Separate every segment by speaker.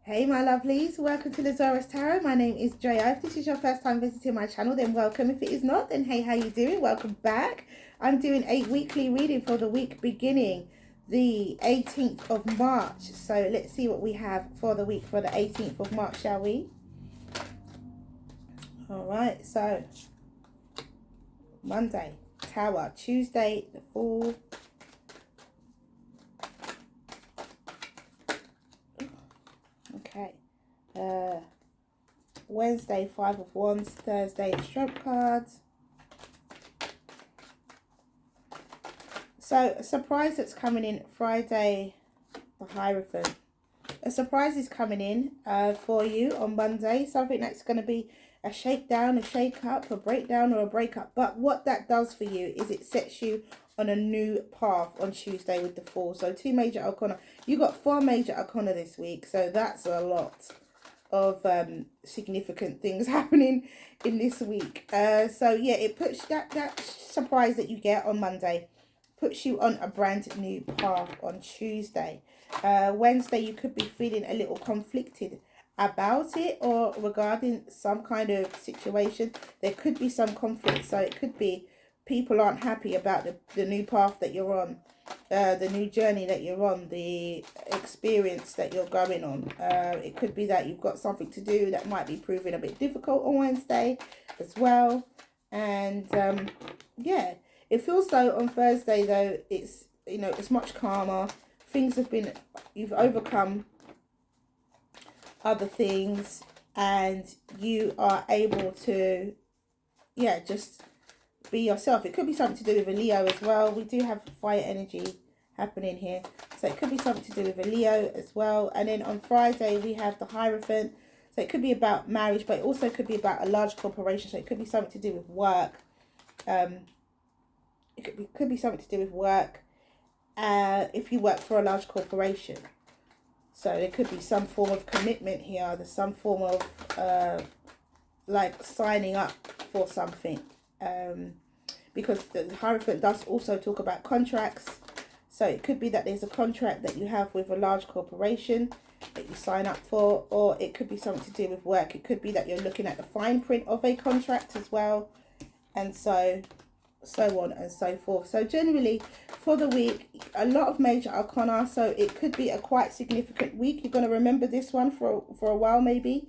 Speaker 1: Hey my lovelies, welcome to Lazaris Tarot. My name is Drea. If this is your first time visiting my channel, then welcome. If it is not, then hey, how you doing? Welcome back. I'm doing a weekly reading for the week beginning the 18th of March. So let's see what we have for the week for the 18th of March, shall we? Alright, so Monday, Tower. Tuesday, the Fool. Okay. Wednesday, Five of Wands. Thursday, the Strength cards. So a surprise that's coming in Friday, the Hierophant. A surprise is coming in for you on Monday. Something that's going to be a shakedown, a shake up, a breakdown or a breakup. But what that does for you is it sets you on a new path on Tuesday with the Fool. So 2 major arcana. You got 4 major arcana this week. So that's a lot of significant things happening in this week. So yeah, it puts that surprise that you get on Monday puts you on a brand new path on Tuesday. Wednesday, you could be feeling a little conflicted about it or regarding some kind of situation. There could be some conflict. So it could be people aren't happy about the new path that you're on, the new journey that you're on, the experience that you're going on. It could be that you've got something to do that might be proving a bit difficult on Wednesday as well. And yeah, it feels though on Thursday though it's, you know, it's much calmer. Things have been, you've overcome other things and you are able to, yeah, just be yourself. It could be something to do with a Leo as well. We do have fire energy happening here. So it could be something to do with a Leo as well. And then on Friday, we have the Hierophant. So it could be about marriage, but it also could be about a large corporation. So it could be something to do with work. It could be something to do with work if you work for a large corporation. So there could be some form of commitment here. There's some form of like signing up for something. Because the Hierophant does also talk about contracts. So it could be that there's a contract that you have with a large corporation that you sign up for, or it could be something to do with work. It could be that you're looking at the fine print of a contract as well, and so on and so forth. So generally for the week, a lot of major arcana, so it could be a quite significant week. You're going to remember this one for a while maybe.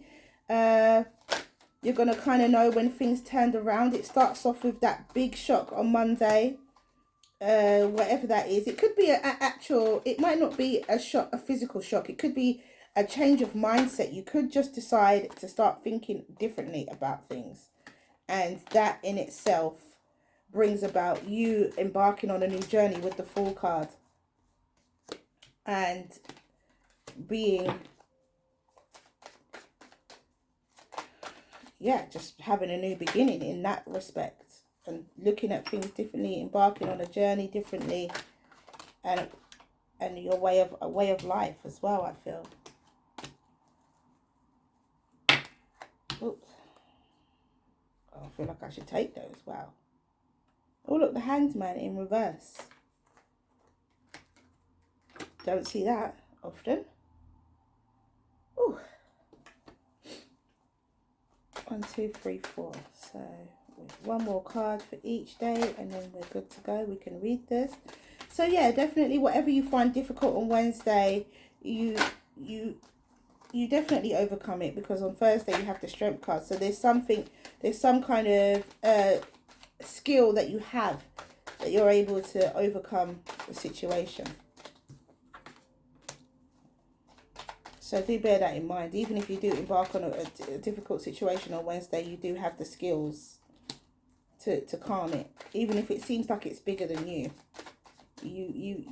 Speaker 1: You're going to kind of know when things turned around. It starts off with that big shock on Monday, whatever that is. It could be an actual, it might not be a shock, a physical shock. It could be a change of mindset. You could just decide to start thinking differently about things. And that in itself brings about you embarking on a new journey with the Fool card. And being, yeah, just having a new beginning in that respect. And looking at things differently, embarking on a journey differently. And your way of life as well, I feel. Oops. Oh, I feel like I should take those. Wow. Oh, look, the Hanged Man in reverse. Don't see that often. Ooh. 1, 2, 3, 4. So one more card for each day and then we're good to go. We can read this. So yeah, definitely whatever you find difficult on Wednesday, you definitely overcome it, because on Thursday you have the Strength card. So there's some kind of skill that you have that you're able to overcome the situation. So do bear that in mind. Even if you do embark on a difficult situation on Wednesday, you do have the skills to calm it. Even if it seems like it's bigger than you, you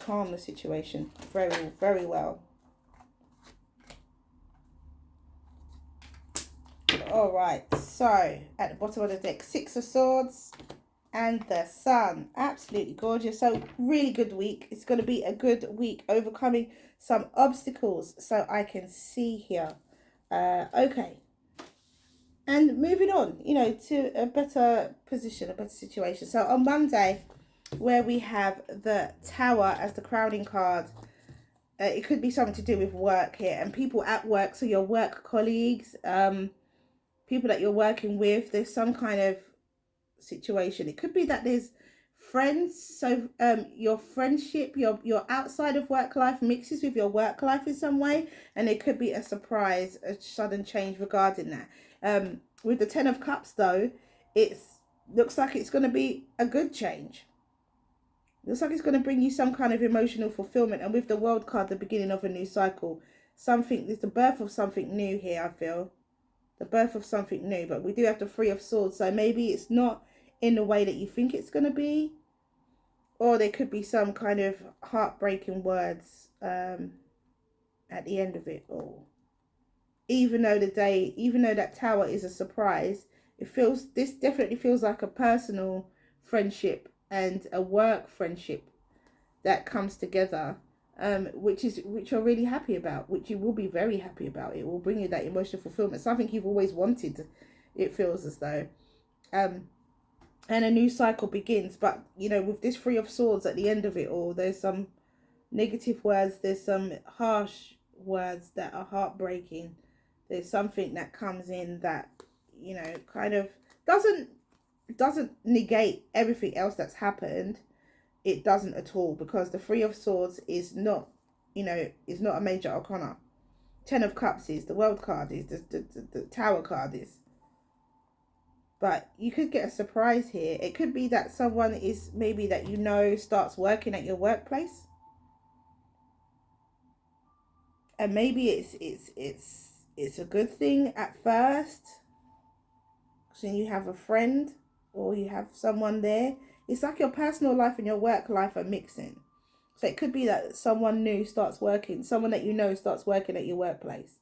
Speaker 1: calm the situation very, very well. All right, so at the bottom of the deck, 6 of Swords and the Sun. Absolutely gorgeous. So really good week. It's going to be a good week, overcoming some obstacles. So I can see here. Okay. And moving on, you know, to a better position, a better situation. So on Monday, where we have the Tower as the crowning card, It could be something to do with work here, and people at work, so your work colleagues, people that you're working with. There's some kind of situation. It could be that there's friends, so your friendship, your outside of work life mixes with your work life in some way, and it could be a surprise, a sudden change regarding that. With the 10 of Cups though, it's looks like it's going to be a good change. Looks like it's going to bring you some kind of emotional fulfillment, and with the World card, the beginning of a new cycle, something, there's the birth of something new here. I feel the birth of something new, but we do have the Three of Swords, so maybe it's not in the way that you think it's going to be, or there could be some kind of heartbreaking words at the end of it all. Even though that Tower is a surprise, this definitely feels like a personal friendship and a work friendship that comes together, which you're really happy about, which you will be very happy about. It will bring you that emotional fulfillment, something you've always wanted. It feels as though, and a new cycle begins. But with this Three of Swords at the end of it all, there's some negative words, there's some harsh words that are heartbreaking. There's something that comes in that kind of doesn't negate everything else that's happened. It doesn't at all, because the Three of Swords is not a major arcana. 10 of Cups is, the World card is, the Tower card is. But you could get a surprise here. It could be that someone is maybe that starts working at your workplace, and maybe it's a good thing at first. So you have a friend, or you have someone there. It's like your personal life and your work life are mixing. So it could be that someone new starts working, someone that starts working at your workplace.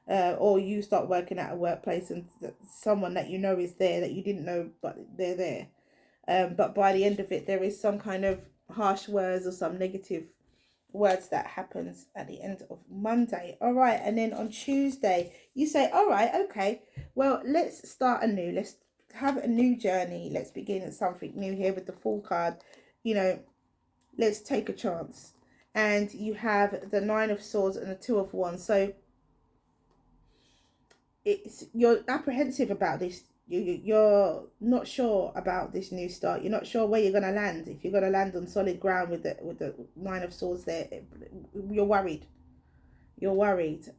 Speaker 1: Or you start working at a workplace and someone that is there that you didn't know, but they're there. But by the end of it, there is some kind of harsh words or some negative words that happens at the end of Monday. All right, and then on Tuesday, you say, all right, okay, well, let's start anew. Let's have a new journey. Let's begin something new here with the Fool card. Let's take a chance. And you have the Nine of Swords and the Two of Wands. So you're apprehensive about this. You're not sure about this new start. You're not sure where you're going to land. If you're going to land on solid ground with the Nine of Swords there, you're worried. You're worried.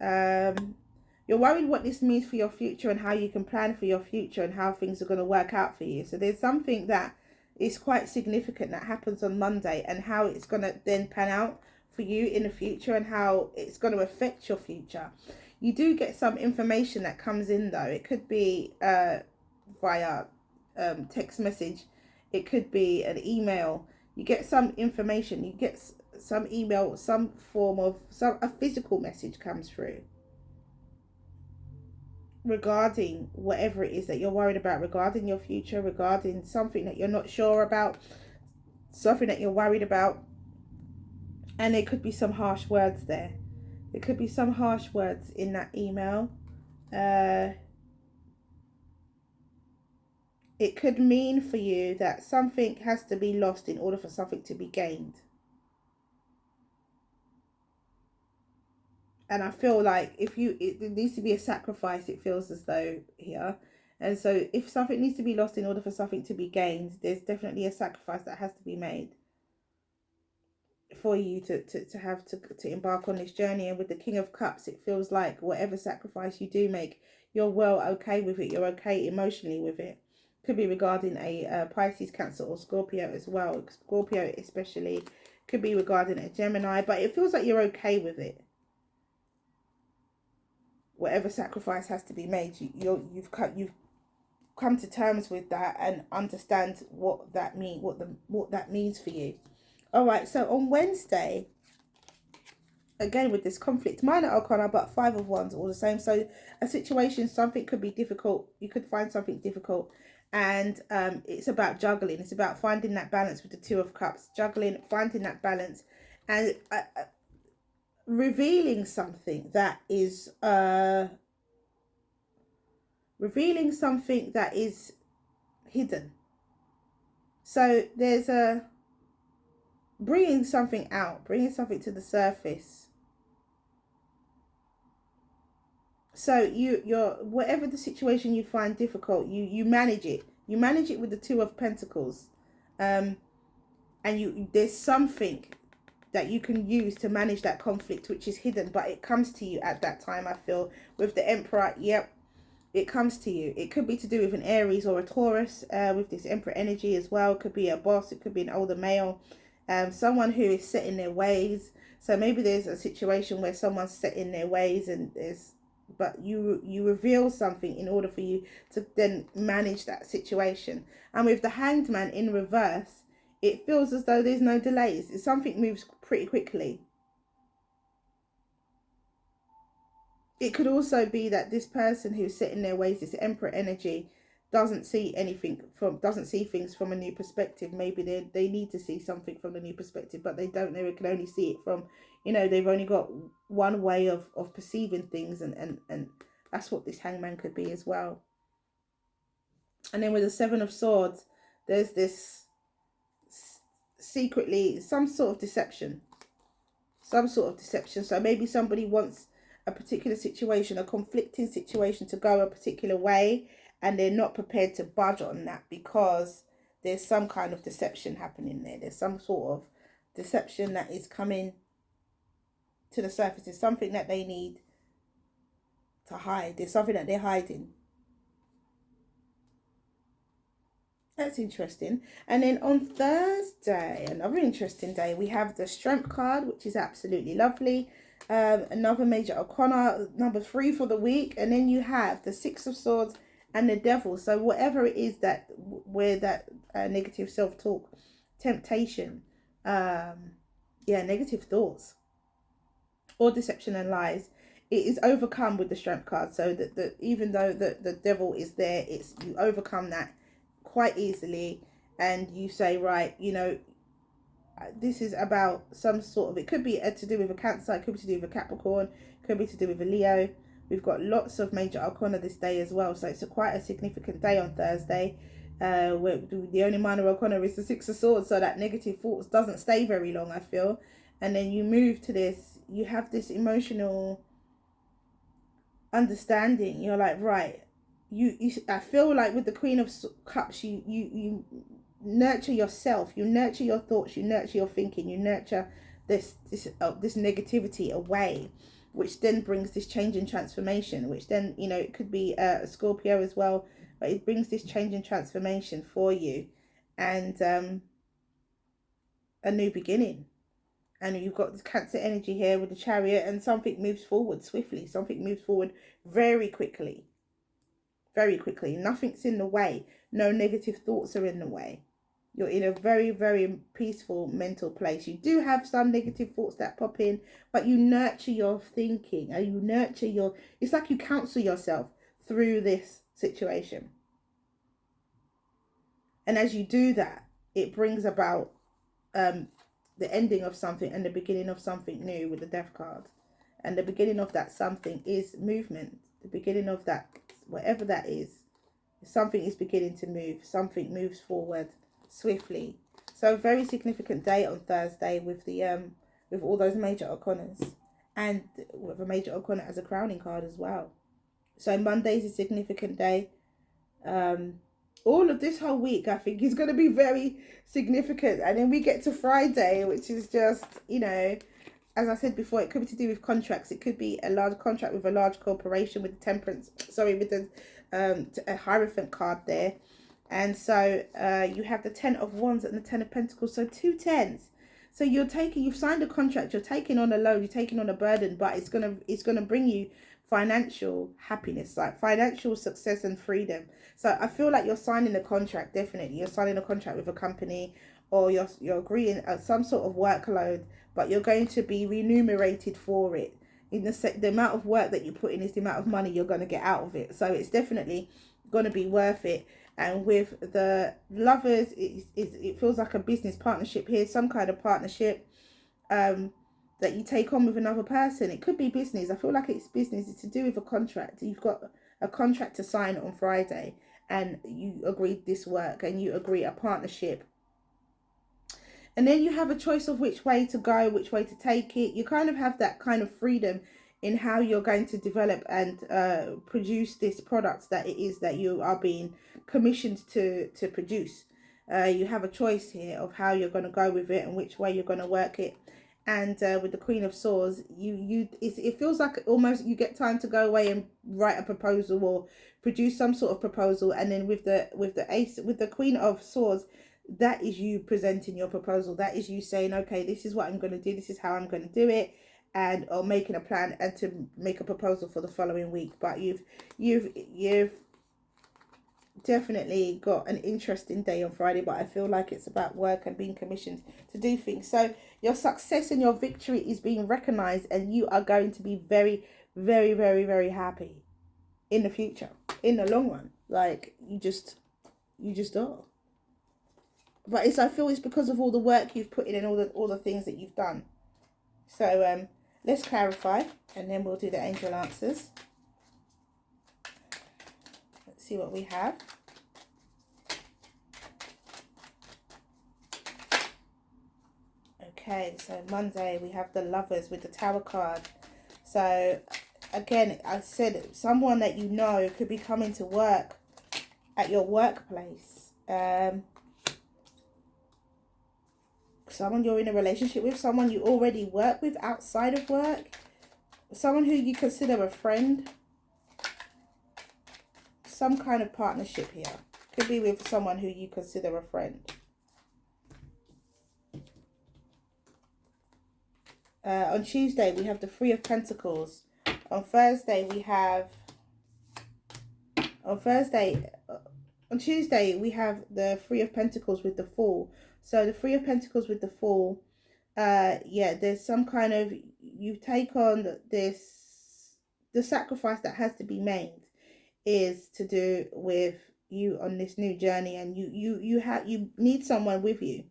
Speaker 1: You're worried what this means for your future and how you can plan for your future and how things are going to work out for you. So there's something that is quite significant that happens on Monday, and how it's going to then pan out for you in the future and how it's going to affect your future. You do get some information that comes in though. It could be via text message. It could be an email. You get some information. You get some email, some form of a physical message comes through regarding whatever it is that you're worried about, regarding your future, regarding something that you're not sure about, something that you're worried about. And there could be some harsh words there. There could be some harsh words in that email. It could mean for you that something has to be lost in order for something to be gained. And I feel like it needs to be a sacrifice, it feels as though here. And so if something needs to be lost in order for something to be gained, there's definitely a sacrifice that has to be made for you to embark on this journey. And with the King of Cups, it feels like whatever sacrifice you do make, you're well okay with it. You're okay emotionally with it. Could be regarding a Pisces, Cancer, or Scorpio as well. Scorpio especially. Could be regarding a Gemini, but it feels like you're okay with it. Whatever sacrifice has to be made, you've come to terms with that and understand what that means for you. All right, so on Wednesday, again with this conflict, minor arcana, but Five of Wands, all the same. So a situation, something could be difficult. You could find something difficult, and it's about juggling. It's about finding that balance with the Two of Cups, juggling, finding that balance, and revealing something that is hidden. So there's bringing something out, bringing something to the surface. So you're whatever the situation you find difficult, you manage it. You manage it with the Two of Pentacles, and there's something that you can use to manage that conflict, which is hidden, but it comes to you at that time. I feel with the Emperor, yep, it comes to you. It could be to do with an Aries or a Taurus, with this Emperor energy as well. It could be a boss, it could be an older male, someone who is set in their ways. So maybe there's a situation where someone's set in their ways, and there's, but you reveal something in order for you to then manage that situation. And with the Hanged Man in reverse, it feels as though there's no delays. Something moves pretty quickly. It could also be that this person who's set in their ways, this Emperor energy, doesn't see things from a new perspective. Maybe they need to see something from a new perspective, but they don't know. They can only see it from, they've only got one way of perceiving things, and that's what this Hangman could be as well. And then with the Seven of Swords, there's this secretly some sort of deception. So maybe somebody wants a particular situation, a conflicting situation, to go a particular way, and they're not prepared to budge on that because there's some kind of deception happening there. There's some sort of deception that is coming to the surface. There's something that they need to hide. There's something that they're hiding. That's interesting. And then on Thursday, another interesting day, we have the Strength card, which is absolutely lovely. Another major arcana, number 3 for the week. And then you have the Six of Swords and the Devil. So whatever it is that where that negative self-talk, temptation, negative thoughts or deception and lies, it is overcome with the Strength card. So that even though the devil is there, you overcome that quite easily, and you say, right, this is about some sort of, it could be to do with a Cancer, it could be to do with a Capricorn, it could be to do with a Leo. We've got lots of major arcana this day as well, so it's quite a significant day on Thursday, where the only minor arcana is the Six of Swords, so that negative thoughts doesn't stay very long, I feel. And then you move to this, you have this emotional understanding. You're like, right, I feel like with the Queen of Cups, you nurture yourself, you nurture your thoughts, you nurture your thinking, you nurture this negativity away, which then brings this change and transformation, which then, it could be a Scorpio as well, but it brings this change and transformation for you, and a new beginning. And you've got this Cancer energy here with the Chariot, and something moves forward swiftly, something moves forward very quickly. Very quickly. Nothing's in the way. No negative thoughts are in the way. You're in a very, very peaceful mental place. You do have some negative thoughts that pop in, but you nurture your thinking, and you nurture it's like you counsel yourself through this situation. And as you do that, it brings about the ending of something and the beginning of something new with the Death card. And the beginning of that something is movement. The beginning of that, whatever that is, something is beginning to move. Something moves forward swiftly. So a very significant day on Thursday with the with all those major arcanas, and with a major arcana as a crowning card as well. So Monday's a significant day. All of this whole week, I think, is going to be very significant. And then we get to Friday, which is just, as I said before, it could be to do with contracts. It could be a large contract with a large corporation, with the Temperance, with the a Hierophant card there. And so you have the Ten of Wands and the Ten of Pentacles. So 2 tens. So you've signed a contract, you're taking on a load, you're taking on a burden, but it's gonna bring you financial happiness, like financial success and freedom. So I feel like you're signing a contract. Definitely you're signing a contract with a company, or you're agreeing at some sort of workload, but you're going to be remunerated for it. In the amount of work that you put in is the amount of money you're going to get out of it. So it's definitely going to be worth it. And with the Lovers, it feels like a business partnership here, some kind of partnership that you take on with another person. It could be business. I feel like it's business. It's to do with a contract. You've got a contract to sign on Friday, and you agreed this work, and you agree a partnership. And then you have a choice of which way to go, which way to take it. You kind of have that kind of freedom in how you're going to develop and produce this product that it is that you are being commissioned to produce. You have a choice here of how you're going to go with it and which way you're going to work it. And with the Queen of Swords, it feels like almost you get time to go away and write a proposal or produce some sort of proposal. And then with the Queen of Swords, that is you presenting your proposal. That is you saying, okay, this is what I'm going to do. This is how I'm going to do it, and or making a plan and to make a proposal for the following week. But you've definitely got an interesting day on Friday, but I feel like it's about work and being commissioned to do things. So your success and your victory is being recognized, and you are going to be very, very, very, very happy in the future, in the long run. Like you just are. But I feel it's because of all the work you've put in and all the things that you've done. So let's clarify, and then we'll do the angel answers. Let's see what we have. Okay, so Monday we have the Lovers with the Tower card. So again, I said someone that you know could be coming to work at your workplace. Someone you're in a relationship with, someone you already work with outside of work, someone who you consider a friend. Some kind of partnership here. Could be with someone who you consider a friend. On Tuesday, we have the Three of Pentacles. On Thursday, we have... On Tuesday, we have the Three of Pentacles with the Fool. So the Three of Pentacles with the Fool, yeah, there's some kind of... You take on this... The sacrifice that has to be made is to do with you on this new journey, and you need someone with you.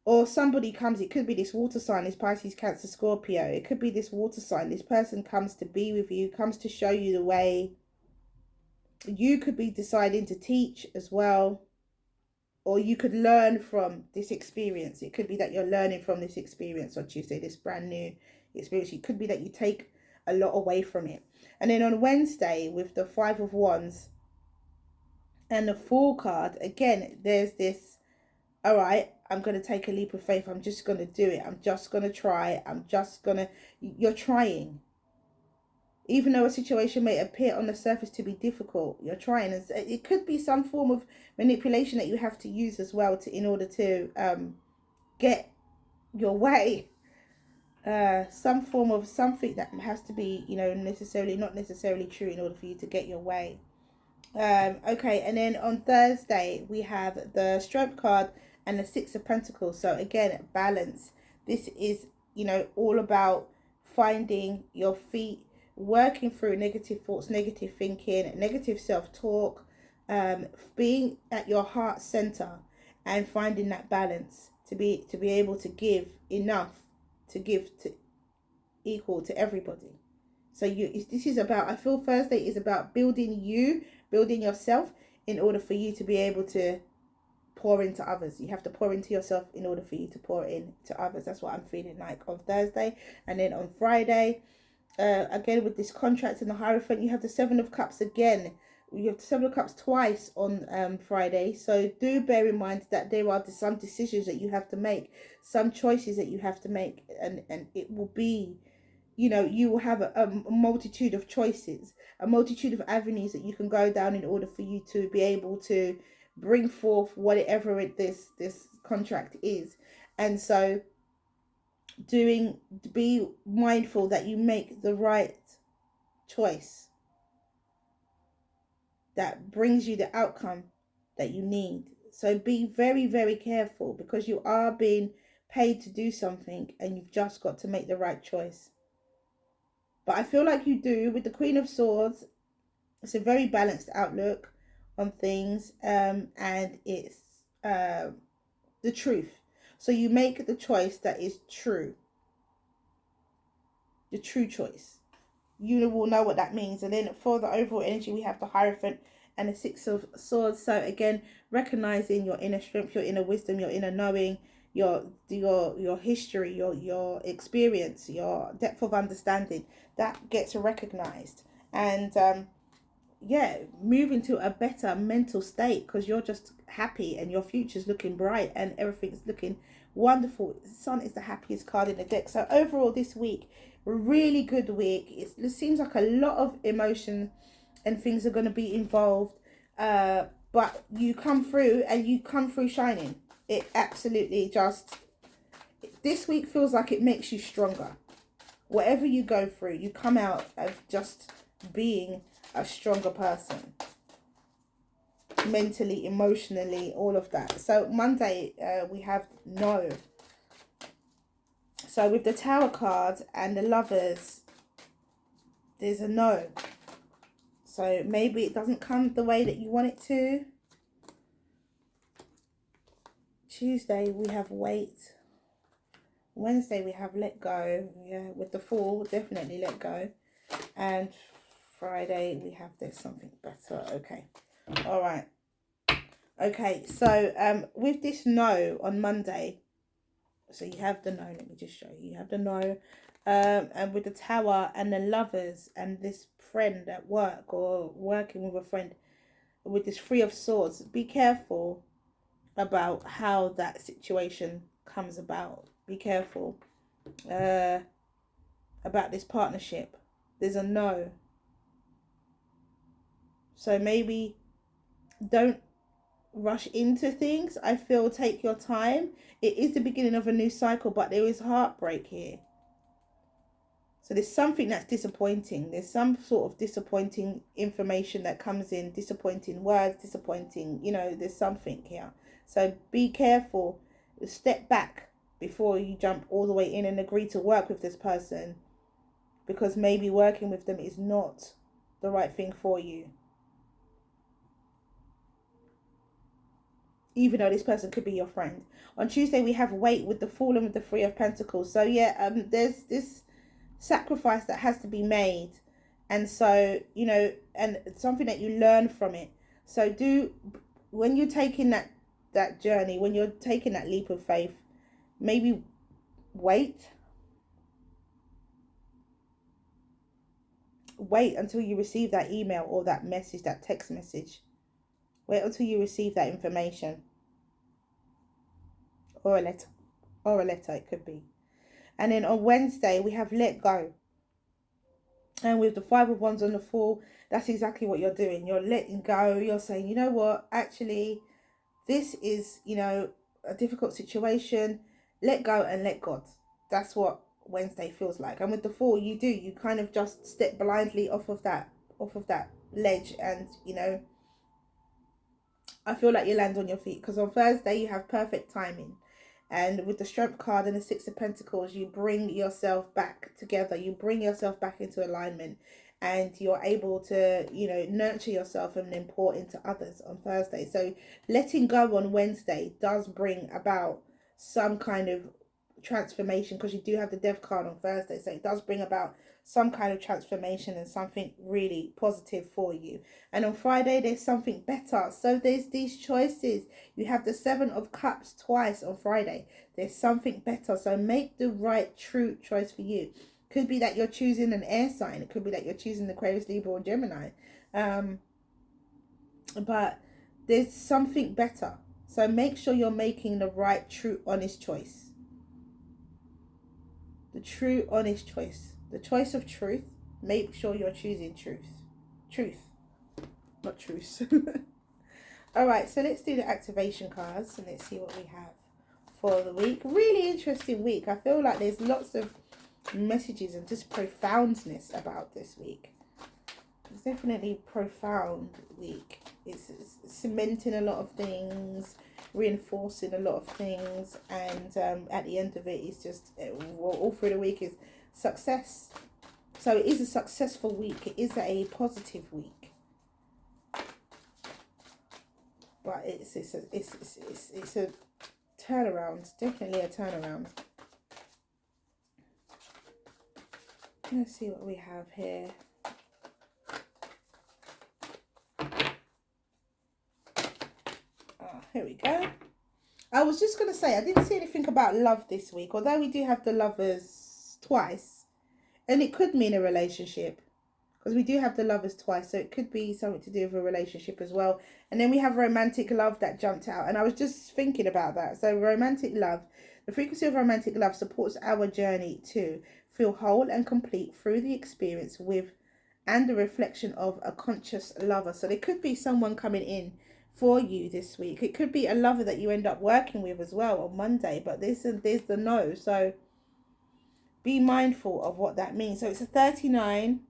Speaker 1: Or somebody comes, it could be this water sign, this Pisces, Cancer, Scorpio. It could be this water sign. This person comes to be with you, comes to show you the way. You could be deciding to teach as well. Or you could learn from this experience. It could be that you're learning from this experience on Tuesday, this brand new experience. It could be that you take a lot away from it. And then on Wednesday, with the Five of Wands and the Fool card, again, there's this, all right, I'm going to take a leap of faith. I'm just going to do it. I'm just going to try. You're trying. Even though a situation may appear on the surface to be difficult, you're trying. And it could be some form of manipulation that you have to use as well in order to get your way. Some form of something that has to be, not necessarily true in order for you to get your way. Okay, and then on Thursday, we have the Strength card and the Six of Pentacles. So again, balance. This is, all about finding your feet, working through negative thoughts, negative thinking, negative self-talk, being at your heart center and finding that balance to be able to give enough to give to equal to everybody. So this is about, I feel Thursday is about building yourself in order for you to be able to pour into others. You have to pour into yourself in order for you to pour into others. That's what I'm feeling like on Thursday. And then on Friday, again with this contract and the Hierophant, you have the Seven of Cups again. You have the Seven of Cups twice on Friday. So do bear in mind that there are some decisions that you have to make, some choices that you have to make, and it will be, you will have a multitude of choices, a multitude of avenues that you can go down in order for you to be able to bring forth whatever this contract is. And so be mindful that you make the right choice that brings you the outcome that you need. So be very, very careful, because you are being paid to do something and you've just got to make the right choice. But I feel like you do. With the Queen of Swords, it's a very balanced outlook on things, and it's the truth. So you make the choice that is true. The true choice. You will know what that means. And then for the overall energy, we have the Hierophant and the Six of Swords. So again, recognizing your inner strength, your inner wisdom, your inner knowing, your history, your experience, your depth of understanding, that gets recognized. And yeah, move into a better mental state because you're just happy and your future's looking bright and everything's looking wonderful. Sun is the happiest card in the deck. So overall this week, really good week. It seems like a lot of emotion and things are going to be involved, but you come through and you come through shining. It absolutely just, this week feels like it makes you stronger. Whatever you go through, you come out of just being a stronger person, mentally, emotionally, all of that. So Monday, we have no. So with the Tower card and the Lovers, there's a no. So maybe it doesn't come the way that you want it to. Tuesday we have wait. Wednesday we have let go. Yeah, with the Fool, definitely let go. And Friday we have there's something better. Okay. All right. Okay, so with this no on Monday, so you have the no, let me just show you. You have the no. And with the Tower and the Lovers and this friend at work or working with a friend with this Three of Swords, be careful about how that situation comes about. Be careful about this partnership. There's a no. So maybe don't rush into things. I feel take your time. It is the beginning of a new cycle, but there is heartbreak here. So there's something that's disappointing. There's some sort of disappointing information that comes in, disappointing words, disappointing, there's something here. So be careful. Step back before you jump all the way in and agree to work with this person, because maybe working with them is not the right thing for you. Even though this person could be your friend. On Tuesday, we have wait with the Fool and with the Three of Pentacles. So yeah, there's this sacrifice that has to be made, and so and something that you learn from it. So when you're taking that journey, when you're taking that leap of faith, maybe wait until you receive that email or that message, that text message. Wait until you receive that information, or a letter it could be. And then on Wednesday we have let go. And with the Five of Wands on the Fool, that's exactly what you're doing. You're letting go. You're saying, you know what, actually, this is, a difficult situation. Let go and let God. That's what Wednesday feels like. And with the Fool, you kind of just step blindly off of that ledge, and I feel like you land on your feet, because on Thursday you have perfect timing. And with the Strength card and the Six of Pentacles, you bring yourself back together. You bring yourself back into alignment. And you're able to, nurture yourself and then pour into others on Thursday. So letting go on Wednesday does bring about some kind of transformation, because you do have the Death card on Thursday. So it does bring about some kind of transformation and something really positive for you. And on Friday, there's something better. So there's these choices. You have the Seven of Cups twice on Friday. There's something better. So make the right, true choice for you. Could be that you're choosing an air sign. It could be that you're choosing the Aquarius, Libra, or Gemini. But there's something better. So make sure you're making the right, true, honest choice. The true, honest choice. The choice of truth. Make sure you're choosing truth. Truth. Not truth. Alright, so let's do the activation cards and let's see what we have for the week. Really interesting week. I feel like there's lots of messages and just profoundness about this week. It's definitely profound week. It's cementing a lot of things, reinforcing a lot of things, and at the end of it, it's just all through the week is success. So it is a successful week. It is a positive week, but it's a turnaround. Definitely a turnaround. Let's see what we have here. Here we go. Oh, was just going to say, I didn't see anything about love this week, although we do have the lovers twice. And it could mean a relationship, because we do have the lovers twice. So it could be something to do with a relationship as well. And then we have romantic love that jumped out. And I was just thinking about that. So romantic love, the frequency of romantic love supports our journey to feel whole and complete through the experience with and the reflection of a conscious lover. So there could be someone coming in for you this week. It could be a lover that you end up working with as well on Monday, but there's the no. So be mindful of what that means. So it's a 39,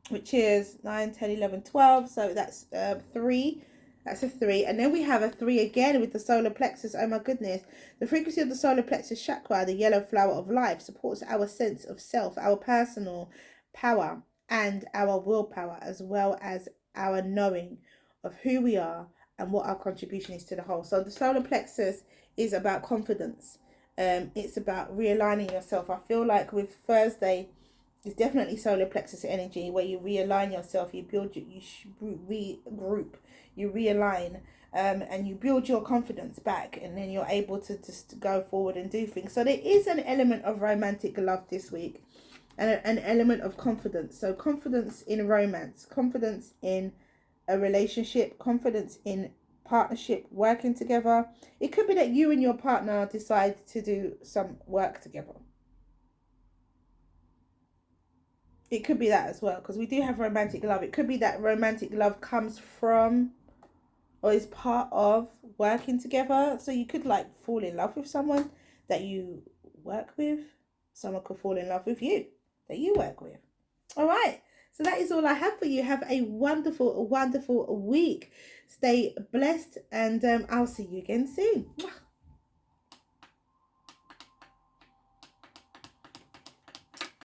Speaker 1: which is 9, 10, 11, 12. So that's 3. That's a 3. And then we have a 3 again with the solar plexus. Oh my goodness. The frequency of the solar plexus chakra, the yellow flower of life, supports our sense of self, our personal power, and our willpower, as well as our knowing of who we are and what our contribution is to the whole. So the solar plexus is about confidence. It's about realigning yourself. I feel like with Thursday, it's definitely solar plexus energy, where you realign yourself, you build, you regroup, you realign, and you build your confidence back, and then you're able to just go forward and do things. So there is an element of romantic love this week, and an element of confidence. So confidence in romance, confidence in a relationship, confidence in partnership, working together. It could be that you and your partner decide to do some work together. It could be that as well, because we do have romantic love. It could be that romantic love comes from or is part of working together. So you could like fall in love with someone that you work with. Someone could fall in love with you that you work with. All right. So that is all I have for you. Have a wonderful, wonderful week. Stay blessed, and I'll see you again soon.